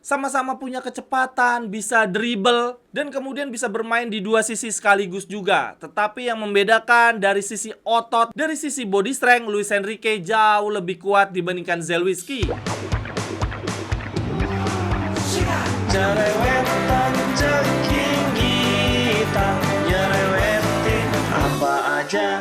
sama-sama punya kecepatan, bisa dribble, dan kemudian bisa bermain di dua sisi sekaligus juga. Tetapi yang membedakan dari sisi otot, dari sisi body strength, Luis Enrique jauh lebih kuat dibandingkan Zelewski. Cerewetan ceking kita, nyerewetin apa aja.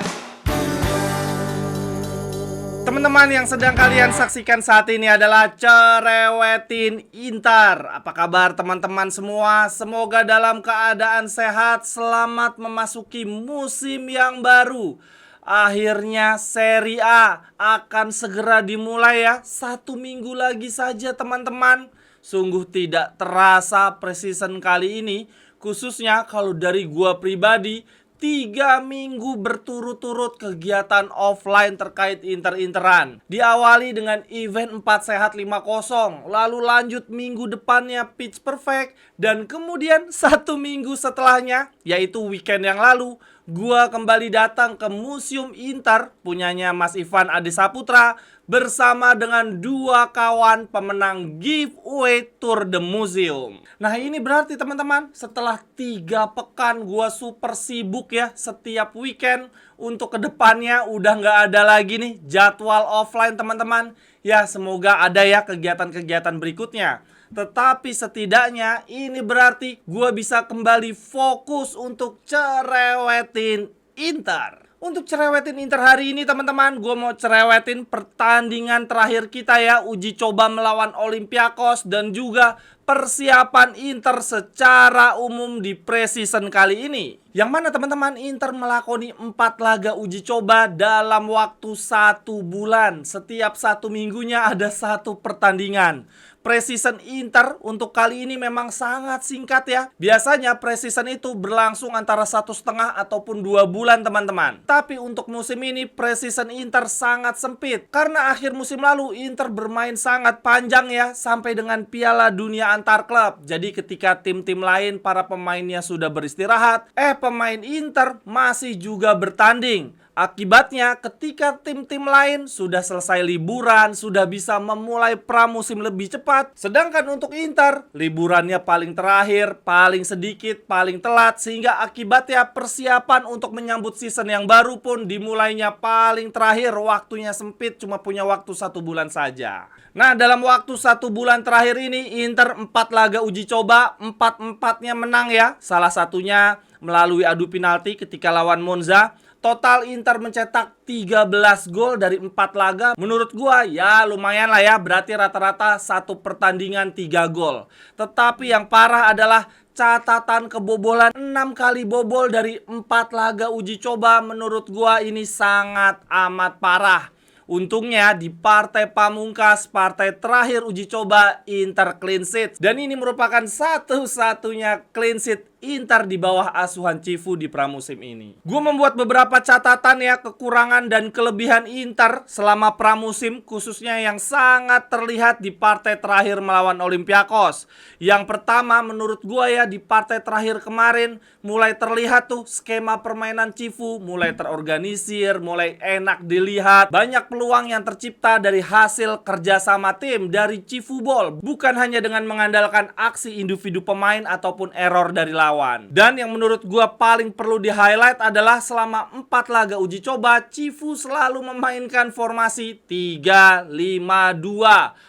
Teman-teman, yang sedang kalian saksikan saat ini adalah Cerewetin Inter. Apa kabar teman-teman semua? Semoga dalam keadaan sehat, selamat memasuki musim yang baru. Akhirnya Serie A akan segera dimulai ya. 1 minggu lagi saja teman-teman. Sungguh tidak terasa preseason kali ini, khususnya kalau dari gua pribadi. 3 minggu berturut-turut kegiatan offline terkait Inter-Interan. Diawali dengan event 4 sehat 5-0, lalu lanjut minggu depannya pitch perfect, dan kemudian 1 minggu setelahnya, yaitu weekend yang lalu, gua kembali datang ke Museum Inter punyanya Mas Ivan Adesaputra bersama dengan 2 kawan pemenang giveaway Tour de Museum. Nah, ini berarti teman-teman, setelah 3 pekan gua super sibuk ya setiap weekend, untuk kedepannya udah nggak ada lagi nih jadwal offline teman-teman. Ya, semoga ada ya kegiatan-kegiatan berikutnya. Tetapi setidaknya ini berarti gua bisa kembali fokus untuk cerewetin Inter. Untuk cerewetin Inter hari ini teman-teman, gue mau cerewetin pertandingan terakhir kita ya, uji coba melawan Olympiakos, dan juga persiapan Inter secara umum di preseason kali ini. Yang mana teman-teman, Inter melakoni 4 laga uji coba dalam waktu 1 bulan. Setiap 1 minggunya ada 1 pertandingan. Preseason Inter untuk kali ini memang sangat singkat ya. Biasanya preseason itu berlangsung antara 1,5 ataupun 2 bulan teman-teman. Tapi untuk musim ini preseason Inter sangat sempit. Karena akhir musim lalu Inter bermain sangat panjang ya, sampai dengan Piala Dunia antar klub. Jadi ketika tim-tim lain para pemainnya sudah beristirahat, pemain Inter masih juga bertanding. Akibatnya ketika tim-tim lain sudah selesai liburan, sudah bisa memulai pramusim lebih cepat, sedangkan untuk Inter, liburannya paling terakhir, paling sedikit, paling telat, sehingga akibatnya persiapan untuk menyambut season yang baru pun dimulainya paling terakhir. Waktunya sempit, cuma punya waktu 1 bulan saja. Nah, dalam waktu 1 bulan terakhir ini, Inter 4 laga uji coba, 4-4-nya menang ya. Salah satunya melalui adu penalti ketika lawan Monza. Total Inter mencetak 13 gol dari 4 laga. Menurut gua ya lumayan lah ya, berarti rata-rata 1 pertandingan 3 gol. Tetapi yang parah adalah catatan kebobolan. 6 kali bobol dari 4 laga uji coba. Menurut gua ini sangat amat parah. Untungnya di partai pamungkas, partai terakhir uji coba, Inter clean sheet. Dan ini merupakan satu-satunya clean sheet Inter di bawah asuhan Cifu di pramusim ini. Gue membuat beberapa catatan ya, kekurangan dan kelebihan Inter selama pramusim, khususnya yang sangat terlihat di partai terakhir melawan Olympiakos. Yang pertama menurut gue ya, di partai terakhir kemarin mulai terlihat tuh skema permainan Cifu mulai terorganisir, mulai enak dilihat. Banyak peluang yang tercipta dari hasil kerjasama tim dari Cifu Ball, bukan hanya dengan mengandalkan aksi individu pemain ataupun error dari lawan. Dan yang menurut gua paling perlu di highlight adalah selama 4 laga uji coba, Cifu selalu memainkan formasi 3-5-2,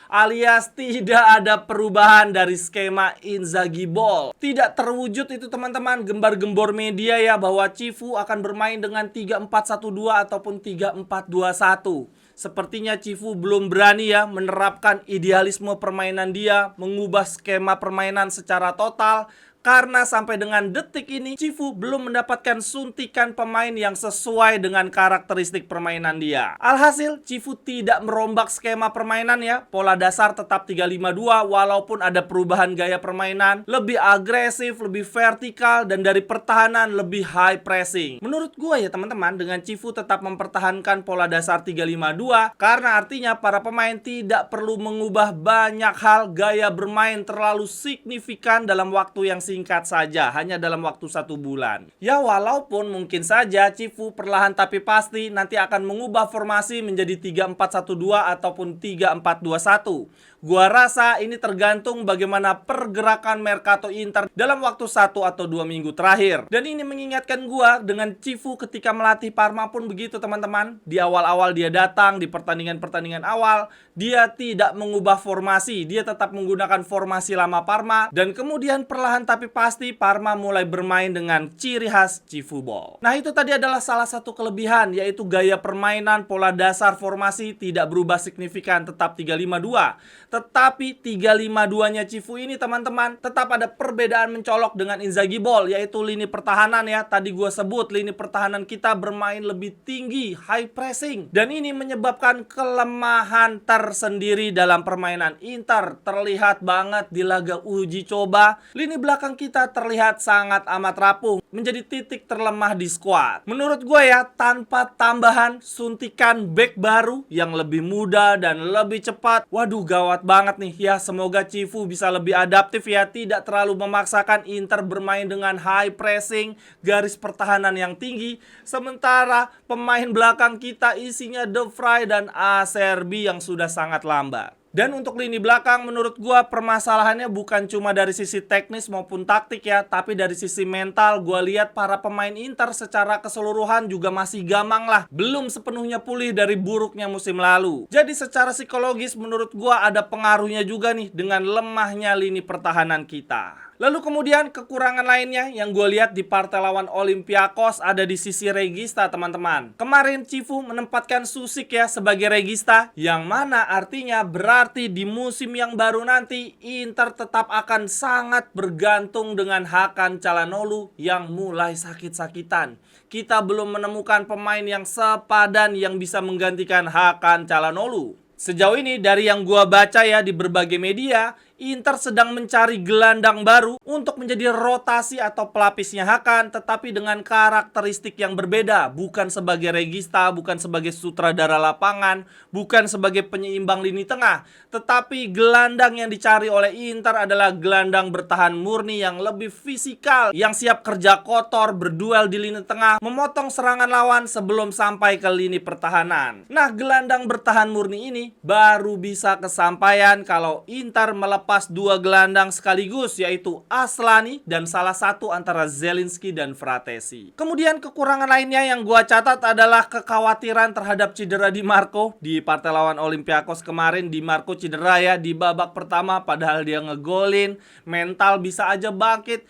alias tidak ada perubahan dari skema Inzaghi Ball. Tidak terwujud itu teman-teman, gembar-gembor media ya, bahwa Cifu akan bermain dengan 3-4-1-2 ataupun 3-4-2-1. Sepertinya Cifu belum berani ya menerapkan idealisme permainan dia, mengubah skema permainan secara total. Karena sampai dengan detik ini Cifu belum mendapatkan suntikan pemain yang sesuai dengan karakteristik permainan dia. Alhasil Cifu tidak merombak skema permainan ya. Pola dasar tetap 3-5-2 walaupun ada perubahan gaya permainan, lebih agresif, lebih vertikal, dan dari pertahanan lebih high pressing. Menurut gue ya teman-teman, dengan Cifu tetap mempertahankan pola dasar 3-5-2 karena artinya para pemain tidak perlu mengubah banyak hal. Gaya bermain terlalu signifikan dalam waktu yang singkat saja, hanya dalam waktu 1 bulan. Ya walaupun mungkin saja Cifu perlahan tapi pasti nanti akan mengubah formasi menjadi 3-4-1-2 ataupun 3-4-2-1. Gua rasa ini tergantung bagaimana pergerakan Mercato Inter dalam waktu 1 atau 2 minggu terakhir. Dan ini mengingatkan gua dengan Cifu ketika melatih Parma pun begitu teman-teman. Di awal-awal dia datang, di pertandingan-pertandingan awal, dia tidak mengubah formasi. Dia tetap menggunakan formasi lama Parma. Dan kemudian perlahan tapi pasti Parma mulai bermain dengan ciri khas Cifu Ball. Nah itu tadi adalah salah satu kelebihan, yaitu gaya permainan pola dasar formasi tidak berubah signifikan, tetap 3-5-2. Tetapi 3-5-2-nya Cifu ini teman-teman tetap ada perbedaan mencolok dengan Inzaghi Ball, yaitu lini pertahanan ya. Tadi gue sebut lini pertahanan kita bermain lebih tinggi, high pressing. Dan ini menyebabkan kelemahan tersendiri dalam permainan Inter. Terlihat banget di laga uji coba, lini belakang kita terlihat sangat amat rapuh, menjadi titik terlemah di skuad. Menurut gue ya, tanpa tambahan suntikan back baru yang lebih muda dan lebih cepat, waduh gawat banget nih ya. Semoga Cifu bisa lebih adaptif ya, tidak terlalu memaksakan Inter bermain dengan high pressing, garis pertahanan yang tinggi, sementara pemain belakang kita isinya De Vrij dan Acerbi yang sudah sangat lambat. Dan untuk lini belakang menurut gua permasalahannya bukan cuma dari sisi teknis maupun taktik ya, tapi dari sisi mental. Gua lihat para pemain Inter secara keseluruhan juga masih gamang lah, belum sepenuhnya pulih dari buruknya musim lalu. Jadi secara psikologis menurut gua ada pengaruhnya juga nih dengan lemahnya lini pertahanan kita. Lalu kemudian kekurangan lainnya yang gue lihat di partai lawan Olympiakos ada di sisi regista teman-teman. Kemarin Cifu menempatkan Susik ya sebagai regista, yang mana artinya berarti di musim yang baru nanti Inter tetap akan sangat bergantung dengan Hakan Çalhanoğlu yang mulai sakit-sakitan. Kita belum menemukan pemain yang sepadan yang bisa menggantikan Hakan Çalhanoğlu. Sejauh ini dari yang gua baca ya di berbagai media, Inter sedang mencari gelandang baru untuk menjadi rotasi atau pelapisnya Hakan, tetapi dengan karakteristik yang berbeda. Bukan sebagai regista, bukan sebagai sutradara lapangan, bukan sebagai penyeimbang lini tengah. Tetapi gelandang yang dicari oleh Inter adalah gelandang bertahan murni yang lebih fisikal, yang siap kerja kotor, berduel di lini tengah, memotong serangan lawan sebelum sampai ke lini pertahanan. Nah, gelandang bertahan murni ini baru bisa kesampaian kalau Inter melepas dua gelandang sekaligus, yaitu Aslani dan salah satu antara Zielinski dan Fratesi. Kemudian kekurangan lainnya yang gua catat adalah kekhawatiran terhadap cedera Di Marco. Di partai lawan Olympiakos kemarin Di Marco cedera ya di babak pertama, padahal dia ngegolin, mental bisa aja bangkit,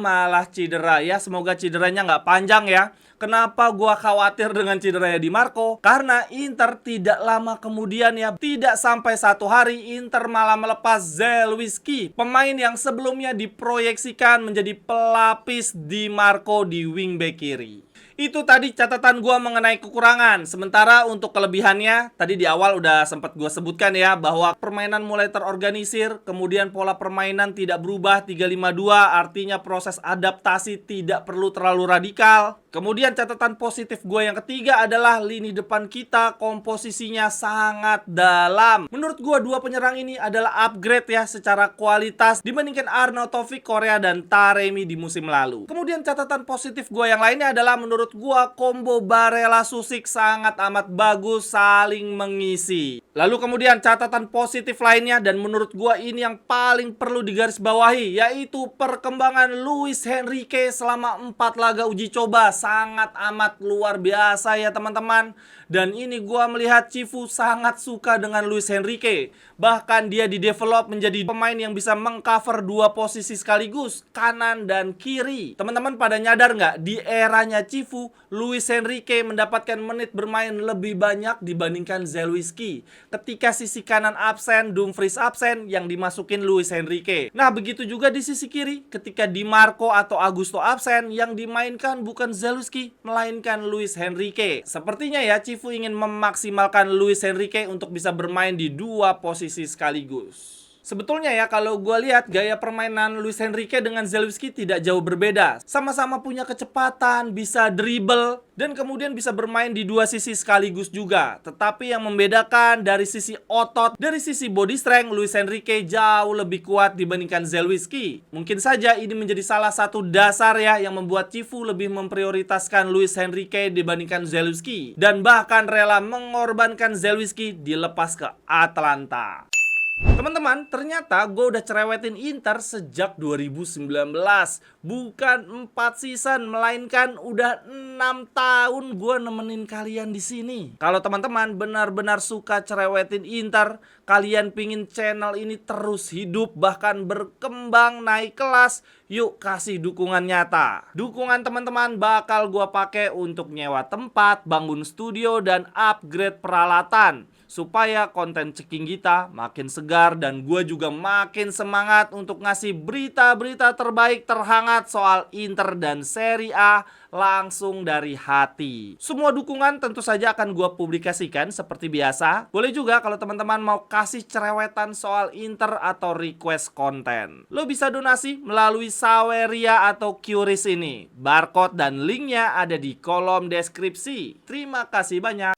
malah cedera ya. Semoga cederanya nggak panjang ya. Kenapa gua khawatir dengan cederanya Di Marco? Karena Inter tidak lama kemudian ya, tidak sampai 1 hari, Inter malah melepas Zielinski, pemain yang sebelumnya diproyeksikan menjadi pelapis Di Marco di wingback kiri. Itu tadi catatan gua mengenai kekurangan. Sementara untuk kelebihannya, tadi di awal udah sempat gua sebutkan ya, bahwa permainan mulai terorganisir, kemudian pola permainan tidak berubah 3-5-2, artinya proses adaptasi tidak perlu terlalu radikal. Kemudian catatan positif gue yang ketiga adalah lini depan kita komposisinya sangat dalam. Menurut gue dua penyerang ini adalah upgrade ya secara kualitas dibandingkan Arnautovic Korea dan Taremi di musim lalu. Kemudian catatan positif gue yang lainnya adalah menurut gue combo Barella Susik sangat amat bagus, saling mengisi. Lalu kemudian catatan positif lainnya, dan menurut gue ini yang paling perlu digarisbawahi, yaitu perkembangan Luis Henrique selama 4 laga uji coba. Sangat amat luar biasa ya teman-teman. Dan ini gua melihat Cifu sangat suka dengan Luis Henrique. Bahkan dia didevelop menjadi pemain yang bisa mengcover 2 posisi sekaligus, kanan dan kiri. Teman-teman pada nyadar nggak? Di eranya Cifu, Luis Henrique mendapatkan menit bermain lebih banyak dibandingkan Zielinski. Ketika sisi kanan absen, Dumfries absen, yang dimasukin Luis Henrique. Nah begitu juga di sisi kiri, ketika Di Marco atau Augusto absen, yang dimainkan bukan Zielinski, melainkan Luis Henrique. Sepertinya ya Cifu ingin memaksimalkan Luis Henrique untuk bisa bermain di 2 posisi sekaligus. Sebetulnya ya kalau gue lihat gaya permainan Luis Henrique dengan Zielinski tidak jauh berbeda. Sama-sama punya kecepatan, bisa dribble, dan kemudian bisa bermain di 2 sisi sekaligus juga. Tetapi yang membedakan dari sisi otot, dari sisi body strength, Luis Henrique jauh lebih kuat dibandingkan Zielinski. Mungkin saja ini menjadi salah satu dasar ya yang membuat Cifu lebih memprioritaskan Luis Henrique dibandingkan Zielinski. Dan bahkan rela mengorbankan Zielinski dilepas ke Atalanta. Teman-teman, ternyata gue udah cerewetin Inter sejak 2019. Bukan 4 season, melainkan udah 6 tahun gue nemenin kalian di sini. Kalau teman-teman benar-benar suka cerewetin Inter, kalian pingin channel ini terus hidup, bahkan berkembang naik kelas, yuk kasih dukungan nyata. Dukungan teman-teman bakal gue pakai untuk nyewa tempat, bangun studio, dan upgrade peralatan, supaya konten ceking kita makin segar dan gue juga makin semangat untuk ngasih berita-berita terbaik terhangat soal Inter dan Serie A langsung dari hati. Semua dukungan tentu saja akan gue publikasikan seperti biasa. Boleh juga kalau teman-teman mau kasih cerewetan soal Inter atau request konten, lo bisa donasi melalui Saweria atau QRIS ini. Barcode dan linknya ada di kolom deskripsi. Terima kasih banyak.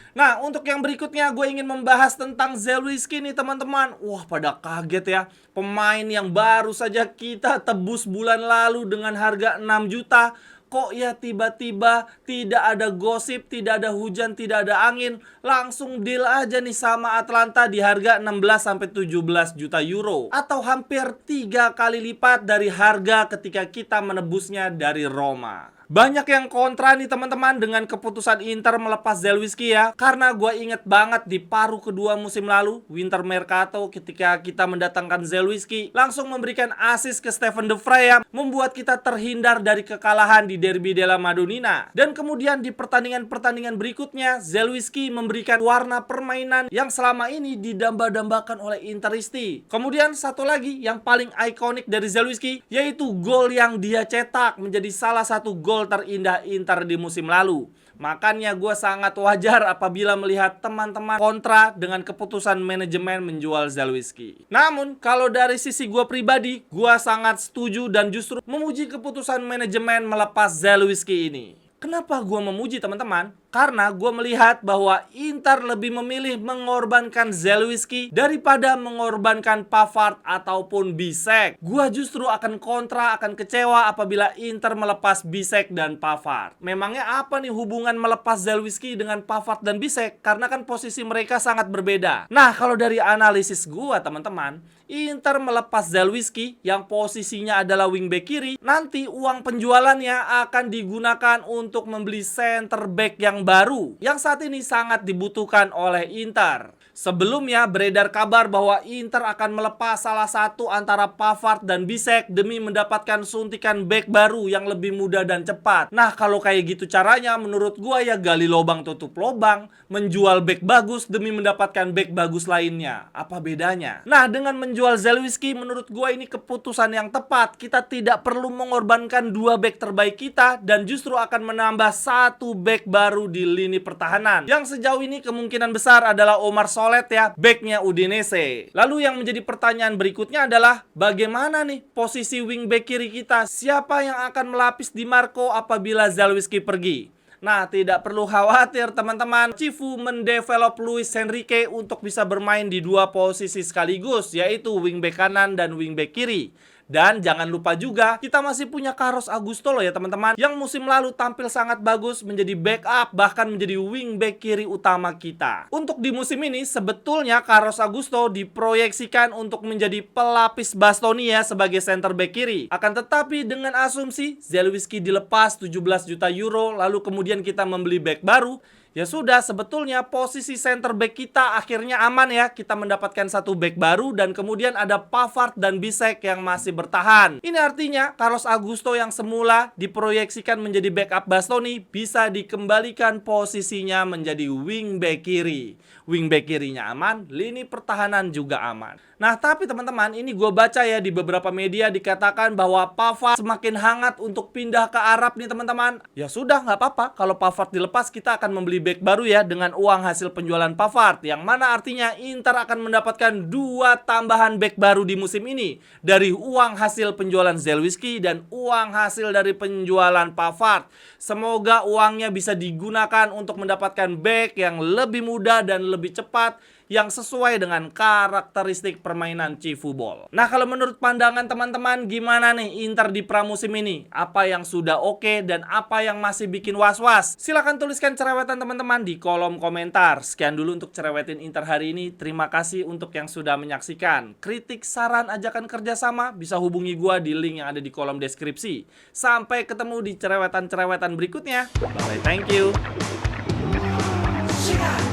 Nah, untuk yang berikutnya gue ingin membahas tentang Zelewski nih teman-teman. Wah, pada kaget ya. Pemain yang baru saja kita tebus bulan lalu dengan harga 6 juta. Kok ya tiba-tiba tidak ada gosip, tidak ada hujan, tidak ada angin, langsung deal aja nih sama Atlanta di harga 16-17 juta euro. Atau hampir 3 kali lipat dari harga ketika kita menebusnya dari Roma. Banyak yang kontra nih teman-teman dengan keputusan Inter melepas Zelewski ya. Karena gue inget banget di paruh kedua musim lalu, Winter Mercato, ketika kita mendatangkan Zelewski, langsung memberikan assist ke Steven De Vrij ya, membuat kita terhindar dari kekalahan di Derby della Madonnina. Dan kemudian di pertandingan-pertandingan berikutnya, Zelewski memberikan warna permainan yang selama ini didamba-dambakan oleh Interisti. Kemudian satu lagi yang paling ikonik dari Zelewski, yaitu gol yang dia cetak menjadi salah satu gol terindah Inter di musim lalu. Makanya gue sangat wajar apabila melihat teman-teman kontra dengan keputusan manajemen menjual Zelewski. Namun kalau dari sisi gue pribadi, gue sangat setuju dan justru memuji keputusan manajemen melepas Zelewski ini. Kenapa gue memuji teman-teman? Karena gue melihat bahwa Inter lebih memilih mengorbankan Zelewski daripada mengorbankan Pavard ataupun Bisek. Gue justru akan kontra, akan kecewa apabila Inter melepas Bisek dan Pavard. Memangnya apa nih hubungan melepas Zelewski dengan Pavard dan Bisek? Karena kan posisi mereka sangat berbeda. Nah, kalau dari analisis gue teman-teman, Inter melepas Zelewski yang posisinya adalah wingback kiri, nanti uang penjualannya akan digunakan untuk membeli center back yang baru yang saat ini sangat dibutuhkan oleh Inter. Sebelumnya beredar kabar bahwa Inter akan melepas salah satu antara Pavard dan Bisek demi mendapatkan suntikan bek baru yang lebih mudah dan cepat. Nah, kalau kayak gitu caranya, menurut gua ya gali lobang tutup lobang, menjual bek bagus demi mendapatkan bek bagus lainnya. Apa bedanya? Nah, dengan menjual Zelewski, menurut gua ini keputusan yang tepat. Kita tidak perlu mengorbankan 2 bek terbaik kita dan justru akan menambah 1 bek baru di lini pertahanan. Yang sejauh ini kemungkinan besar adalah Omar Solet ya, backnya Udinese. Lalu yang menjadi pertanyaan berikutnya adalah bagaimana nih posisi wingback kiri kita? Siapa yang akan melapis Di Marco apabila Zelewski pergi? Nah, tidak perlu khawatir teman-teman. Cifu mendevelop Luis Enrique untuk bisa bermain di 2 posisi sekaligus, yaitu wingback kanan dan wingback kiri. Dan jangan lupa juga kita masih punya Carlos Augusto loh ya teman-teman, yang musim lalu tampil sangat bagus menjadi backup bahkan menjadi wingback kiri utama kita. Untuk di musim ini sebetulnya Carlos Augusto diproyeksikan untuk menjadi pelapis Bastoni ya sebagai center back kiri. Akan tetapi dengan asumsi Zelewski dilepas 17 juta euro lalu kemudian kita membeli back baru, ya sudah, sebetulnya posisi center back kita akhirnya aman ya. Kita mendapatkan 1 back baru dan kemudian ada Pavard dan Bisek yang masih bertahan. Ini artinya Carlos Augusto yang semula diproyeksikan menjadi backup Bastoni bisa dikembalikan posisinya menjadi wingback kiri. Wingback kirinya aman, lini pertahanan juga aman. Nah, tapi teman-teman, ini gue baca ya di beberapa media dikatakan bahwa Pavard semakin hangat untuk pindah ke Arab nih teman-teman. Ya sudah, nggak apa-apa. Kalau Pavard dilepas, kita akan membeli back baru ya dengan uang hasil penjualan Pavard. Yang mana artinya Inter akan mendapatkan 2 tambahan back baru di musim ini. Dari uang hasil penjualan Zelewski dan uang hasil dari penjualan Pavard. Semoga uangnya bisa digunakan untuk mendapatkan back yang lebih mudah dan lebih cepat, yang sesuai dengan karakteristik permainan Cifubol. Nah, kalau menurut pandangan teman-teman gimana nih Inter di pramusim ini? Apa yang sudah oke dan apa yang masih bikin was-was? Silahkan tuliskan cerewetan teman-teman di kolom komentar. Sekian dulu untuk cerewetin Inter hari ini. Terima kasih untuk yang sudah menyaksikan. Kritik, saran, ajakan kerjasama bisa hubungi gua di link yang ada di kolom deskripsi. Sampai ketemu di cerewetan-cerewetan berikutnya. Bye-bye, thank you.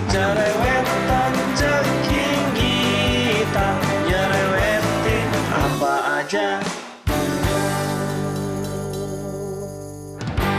Cerewetan ceking kita, nyerewetin apa aja.